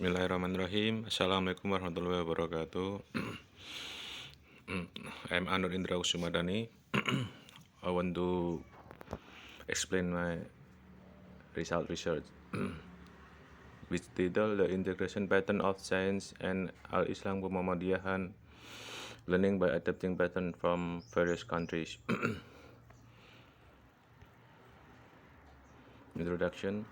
Bismillahirrahmanirrahim. Assalamualaikum warahmatullahi wabarakatuh. I'm Anur Indra Usumadani. I want to explain my result research, which title The Integration Pattern of Science and Al-Islam Muhammadiyahan, Learning by Adapting Pattern from Various Countries. Introduction.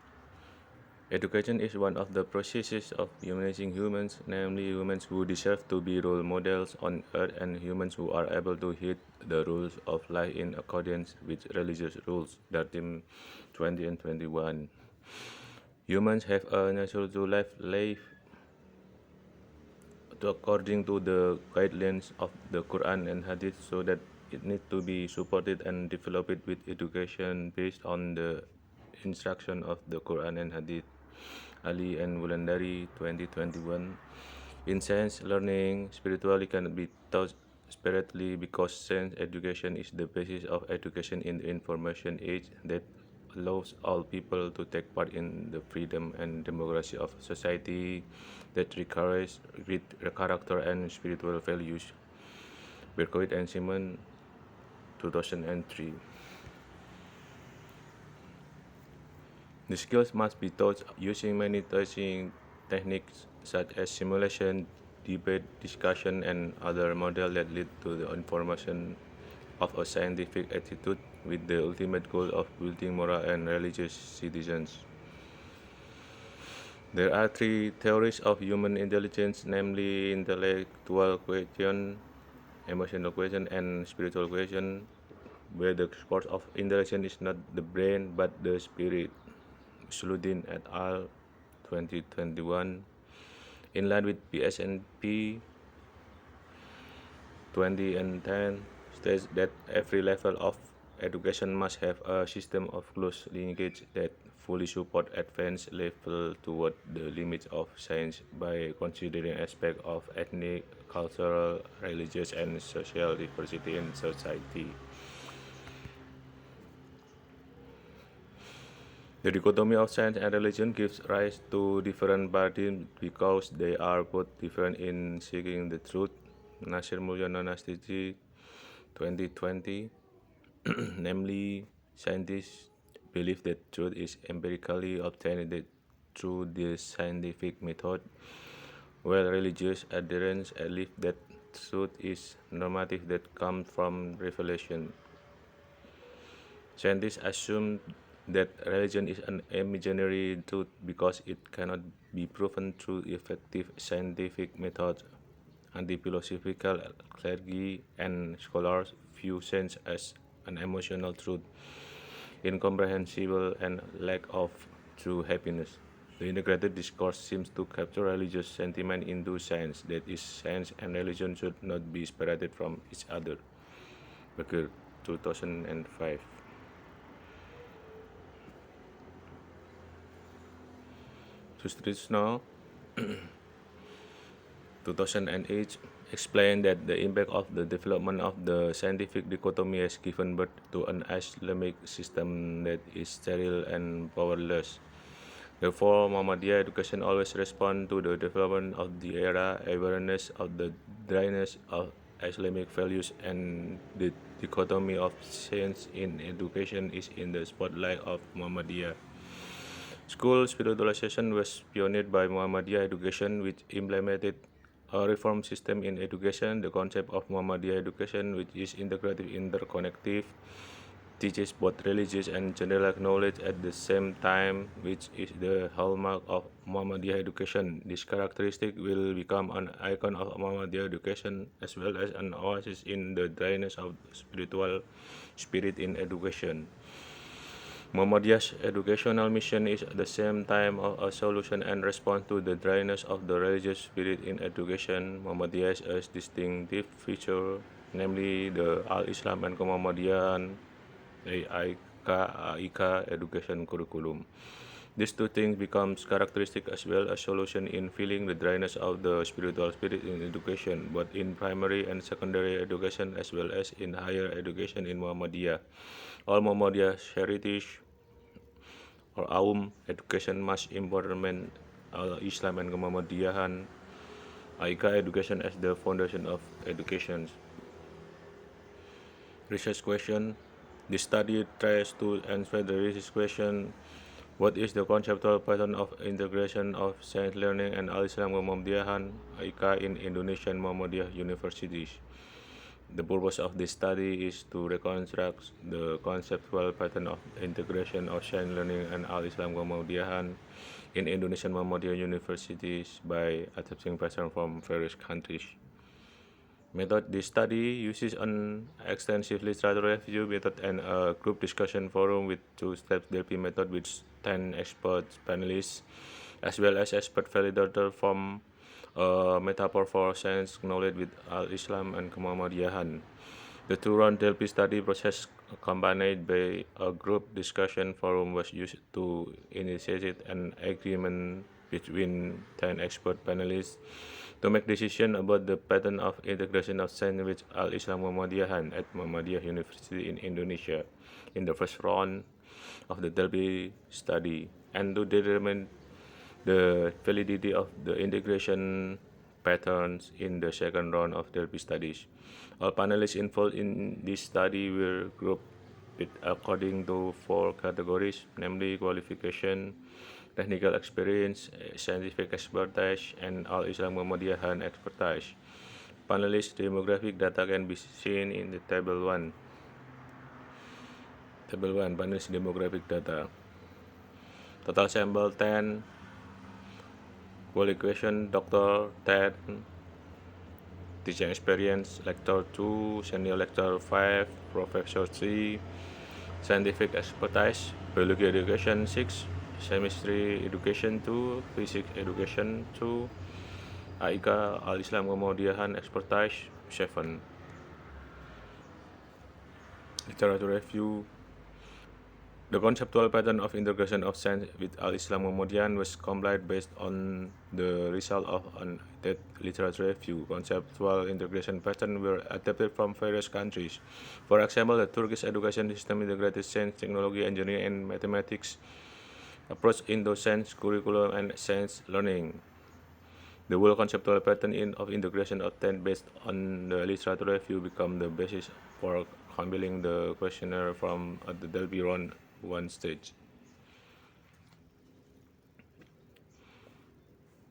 Education is one of the processes of humanizing humans, namely humans who deserve to be role models on earth and humans who are able to heed the rules of life in accordance with religious rules. Dartim 20 and 21. Humans have a natural to life according to the guidelines of the Quran and Hadith, so that it needs to be supported and developed with education based on the instruction of the Quran and Hadith. Ali and Wulandari 2021. In science learning, spirituality cannot be taught separately because science education is the basis of education in the information age that allows all people to take part in the freedom and democracy of society that requires great character and spiritual values. Berkowitz and Simon 2003. The skills must be taught using many teaching techniques such as simulation, debate, discussion, and other models that lead to the information of a scientific attitude with the ultimate goal of building moral and religious citizens. There are three theories of human intelligence, namely intellectual quotient, emotional quotient, and spiritual quotient, where the source of intelligence is not the brain but the spirit. Sludin et al. 2021. In line with PSNP 20 and 10 states that every level of education must have a system of close linkage that fully support advanced level toward the limits of science by considering aspects of ethnic, cultural, religious, and social diversity in society. The dichotomy of science and religion gives rise to different paradigms because they are both different in seeking the truth. Nasir Mulyana Nastiti 2020. Namely, scientists believe that truth is empirically obtained through the scientific method, while religious adherents believe that truth is normative that comes from revelation. Scientists assume that religion is an imaginary truth because it cannot be proven through effective scientific methods. Anti-philosophical clergy and scholars view science as an emotional truth, incomprehensible, and lack of true happiness. The integrated discourse seems to capture religious sentiment into science, that is, science and religion should not be separated from each other. Becker, 2005. Sustrisno 2008 explained that the impact of the development of the scientific dichotomy has given birth to an Islamic system that is sterile and powerless. Therefore, Muhammadiyah education always responds to the development of the era, awareness of the dryness of Islamic values, and the dichotomy of science in education is in the spotlight of Muhammadiyah. School spiritualization was pioneered by Muhammadiyah education, which implemented a reform system in education. The concept of Muhammadiyah education, which is integrative, interconnective, teaches both religious and general knowledge at the same time, which is the hallmark of Muhammadiyah education. This characteristic will become an icon of Muhammadiyah education as well as an oasis in the dryness of spiritual spirit in education. Muhammadiyah's educational mission is at the same time a solution and response to the dryness of the religious spirit in education. Muhammadiyah has a distinctive feature, namely the Al-Islam and Muhammadiyan AIK education curriculum. These two things becomes characteristic as well as solution in filling the dryness of the spiritual spirit in education, both in primary and secondary education as well as in higher education in Muhammadiyah. All Muhammadiyah heritage or education must implement Al-Islam and Muhammadiyahan, Aika Education as the foundation of education. Research question. The study tries to answer the research question: what is the conceptual pattern of integration of science learning and Al-Islam Muhammadiyahan (AIKA) in Indonesian Muhammadiyah universities? The purpose of this study is to reconstruct the conceptual pattern of integration of science learning and Al-Islam Muhammadiyahan in Indonesian Muhammadiyah universities by adapting patterns from various countries. Method. This study uses an extensive literature review method and a group discussion forum with two-step Delphi method with 10 expert panelists, as well as expert validator from a metaphor for science knowledge with Al-Islam and Muhammadiyahan. The two-round Delphi study process accompanied by a group discussion forum was used to initiate an agreement between 10 expert panelists to make decision about the pattern of integration of science with Al-Islam Muhammadiyahan at Muhammadiyah University in Indonesia in the first round of the Delphi study, and to determine the validity of the integration patterns in the second round of Delphi studies. All panelists involved in this study were grouped according to 4 categories, namely qualification, technical experience, scientific expertise, and Al-Islam Muhammadiyahan expertise. Panelist demographic data can be seen in the table 1. Table 1, panelist demographic data. Total sample 10, qualification Dr. 10, teaching experience lecturer 2, senior lecturer 5, professor 3, scientific expertise biology education 6, chemistry education 2, physics education 2, AIKA Al-Islam Muhammadiyahan expertise 7. Literature review. The conceptual pattern of integration of science with Al-Islam Muhammadiyahan was compiled based on the result of an literature review. Conceptual integration patterns were adapted from various countries. For example, the Turkish education system integrated science, technology, engineering, and mathematics approach into science curriculum and science learning. The whole conceptual pattern of integration obtained based on the literature review become the basis for compiling the questionnaire from the Delphi round 1 stage.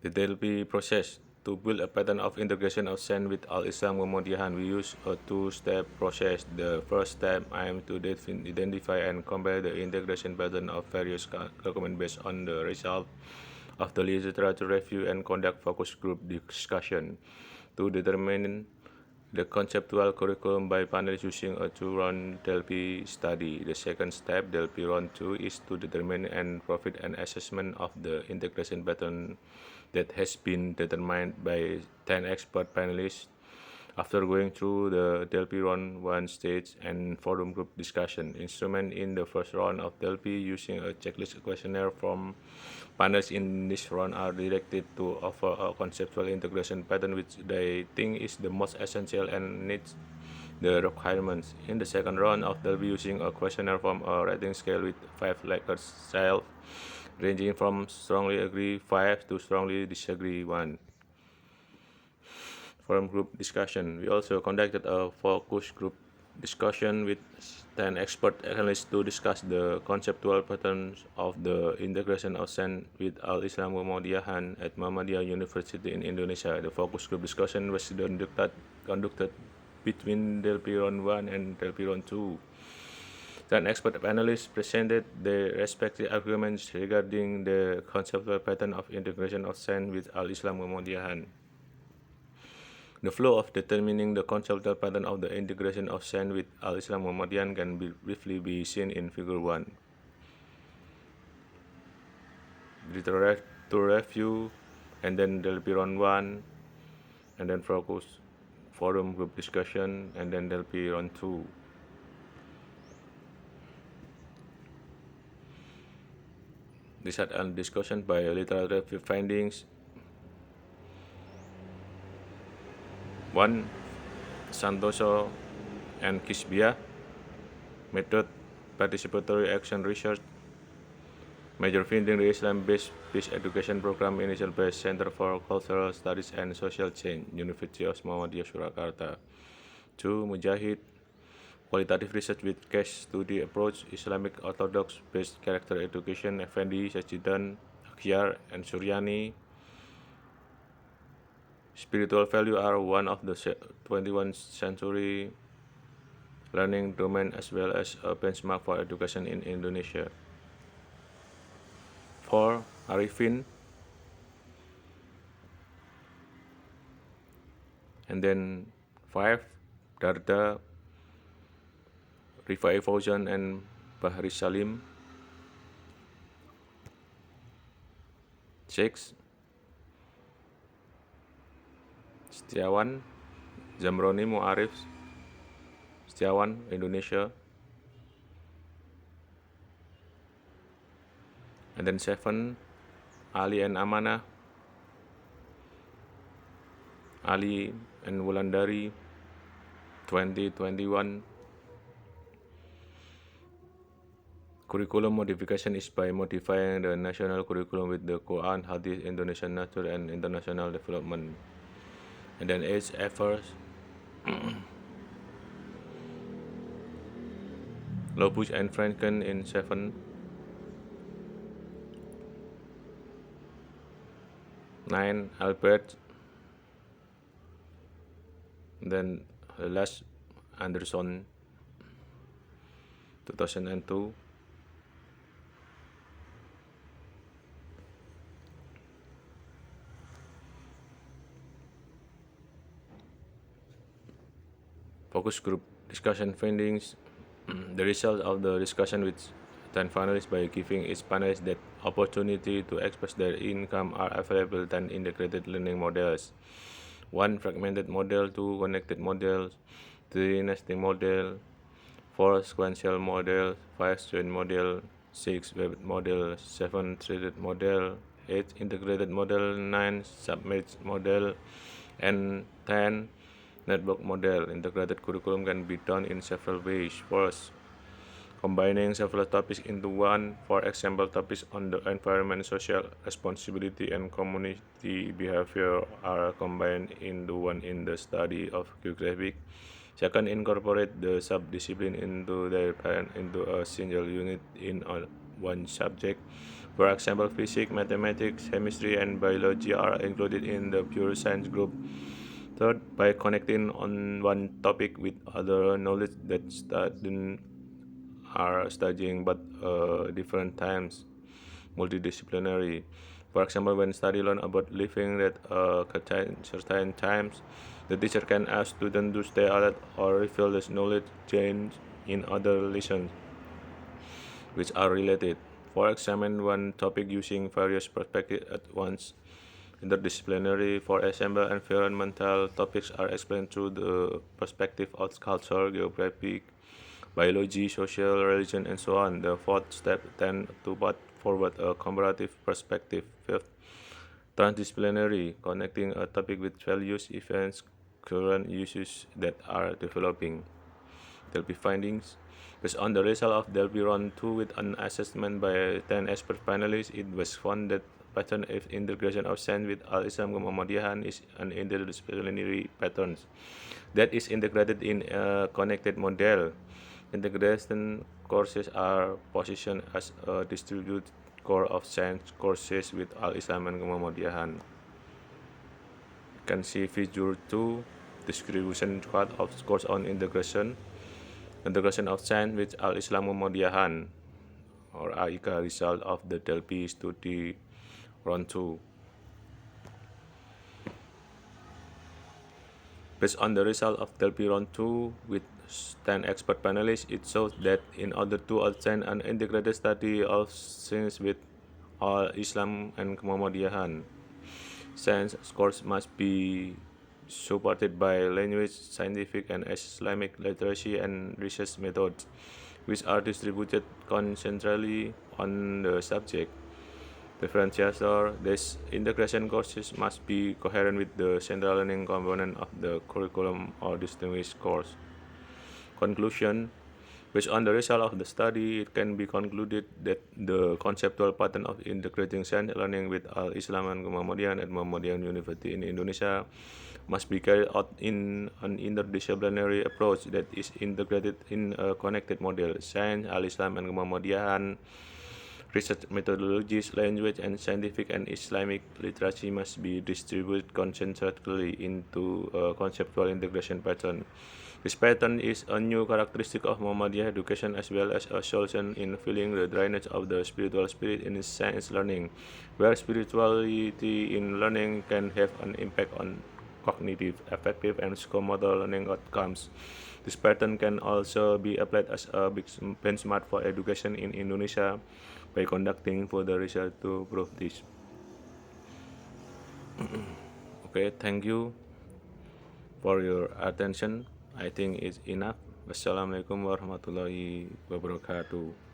The Delphi process. To build a pattern of integration of science with Al-Islam Muhammadiyahan, we use a two-step process. The first step aims to identify and compare the integration pattern of various documents based on the result of the literature review and conduct focus group discussion to determine the conceptual curriculum by panelists using a two-round Delphi study. The second step, Delphi round 2, is to determine and provide an assessment of the integration pattern that has been determined by 10 expert panelists. After going through the Delphi round 1 stage and forum group discussion, instruments in the first round of Delphi using a checklist questionnaire from panelists in this round are directed to offer a conceptual integration pattern which they think is the most essential and needs the requirements. In the second round of Delphi using a questionnaire from a rating scale with 5 Likert scale, ranging from strongly agree 5 to strongly disagree 1. Forum group discussion. We also conducted a focus group discussion with 10 expert analysts to discuss the conceptual patterns of the integration of science with Al-Islam Muhammadiyahan at Muhammadiyah University in Indonesia. The focus group discussion was conducted between Delphi round 1 and Delphi round 2. 10 expert panelists presented their respective arguments regarding the conceptual pattern of integration of science with Al-Islam Muhammadiyahan. The flow of determining the conceptual pattern of the integration of science with Al-Islam Muhammadiyahan can briefly be seen in Figure 1. Literature review, and then Delphi round 1, and then focus forum group discussion, and then Delphi round 2. This had a discussion by literature review findings. 1. Santoso and Kisbia. Method: participatory action research. Major finding the Islam-based peace education program Initial Base Center for Cultural Studies and Social Change, University of Muhammadiyah Surakarta. 2. Mujahid, qualitative research with case study approach, Islamic Orthodox based character education, Effendi, Sajidan, Akhyar, and Suryani. Spiritual value are one of the 21st century learning domain as well as a benchmark for education in Indonesia. 4. Arifin, and then 5. Darda, Rifai Fauzan, and Bahri Salim. 6. Setiawan, Zamroni Muarif, Setiawan, Indonesia. And then 7. Ali and Amanah, Ali and Wulandari, 2021. Curriculum modification is by modifying the national curriculum with the Quran, Hadith, Indonesian nature, and international development. And then 8 efforts. Lobus and Franken in 7. 9. Albert. Then last Anderson, 2002. Focus group discussion findings. The result of the discussion with 10 finalists by giving each panelist that opportunity to express their income are available 10 integrated learning models. 1. Fragmented model, 2. Connected models, 3. Nesting model, 4. Sequential model, 5. Joint model, 6. Web model, 7. Threaded model, 8. Integrated model, 9. Submerged model, and 10. Network model. Integrated curriculum can be done in several ways. First, combining several topics into one. For example, topics on the environment, social responsibility, and community behavior are combined into one in the study of geographic. Second, incorporate the subdiscipline into a single unit in one subject. For example, physics, mathematics, chemistry, and biology are included in the pure science group. Third, by connecting on one topic with other knowledge that students are studying but different times, multidisciplinary. For example, when study learn about living at certain times, the teacher can ask students to stay alert or reveal this knowledge gained in other lessons which are related. For examine one topic using various perspectives at once. Interdisciplinary, for example, environmental topics are explained through the perspective of culture, geography, biology, social, religion, and so on. The fourth step tends to put forward a comparative perspective. Fifth, transdisciplinary, connecting a topic with values, events, current issues that are developing. Delphi findings. Based on the result of Delphi Round 2 with an assessment by 10 expert panelists, it was found that pattern of integration of science with Al-Islam Muhammadiyah is an interdisciplinary pattern that is integrated in a connected model. Integration courses are positioned as a distributed core of science courses with Al-Islam and Muhammadiyah. You can see figure 2, distribution chart of course on integration of science with Al-Islam Muhammadiyah, or AIKA, result of the Delphi study Round 2. Based on the result of Delphi Round 2 with 10 expert panelists, it shows that in order to obtain an integrated study of science with Al-Islam and Muhammadiyah, science course must be supported by language, scientific, and Islamic literacy and research methods, which are distributed concentrally on the subject. Differentiator, these integration courses must be coherent with the central learning component of the curriculum or distinguished course. Conclusion, Based on the result of the study, it can be concluded that the conceptual pattern of integrating science learning with Al-Islam and Muhammadiyah and Muhammadiyah University in Indonesia must be carried out in an interdisciplinary approach that is integrated in a connected model. Science, Al-Islam, and Muhammadiyah research methodologies, language, and scientific and Islamic literacy must be distributed concentrically into a conceptual integration pattern. This pattern is a new characteristic of Muhammadiyah education as well as a solution in filling the drainage of the spiritual spirit in science learning, where spirituality in learning can have an impact on cognitive, affective, and psychomotor learning outcomes. This pattern can also be applied as a big benchmark for education in Indonesia by conducting further research to prove this. Okay, thank you for your attention. I think it's enough. Wassalamualaikum warahmatullahi wabarakatuh.